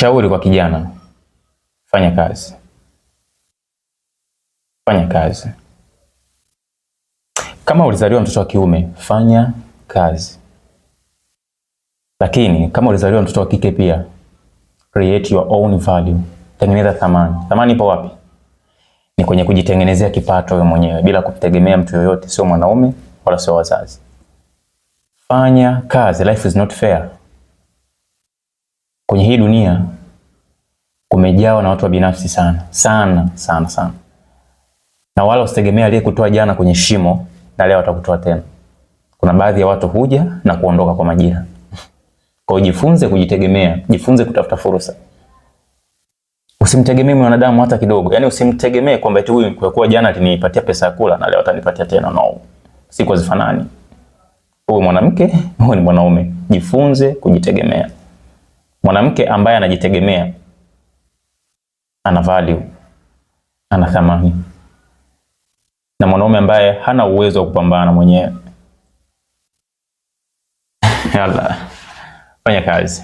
Ushauri kwa kijana: fanya kazi. Fanya kazi. Kama ulizaliwa mtoto wa kiume, fanya kazi. Lakini kama ulizaliwa mtoto wa kike pia, create your own value. Tengeneza thamani. Thamani ipo wapi? Ni kwenye kujitengenezea kipato wewe mwenyewe bila kutegemea mtu yoyote, sio mwanaume wala sio wazazi. Fanya kazi. Life is not fair. Kwenye hii dunia kumejawa na watu wa binafsi sana. Na wala usitegemea aliyekutoa jana kwenye shimo na leo atakutoa tena. Kuna baadhi ya watu huja na kuondoka kwa majira. Kwa hiyo jifunze kujitegemea, jifunze kutafuta fursa. Usimtegemee mwanadamu hata kidogo. Yaani usimtegemee kwamba eti huyu kwa kuwa jana alinipatia pesa ya kula na leo atanipatia tena. No. Siku hazifanani. Wewe mwanamke, wewe ni mwanaume. Jifunze kujitegemea. Mwanamke ambaye anajitegemea ana value, ana thamani. Na mwanaume ambaye hana uwezo wa kupambana mwenyewe, yalla, fanya kazi.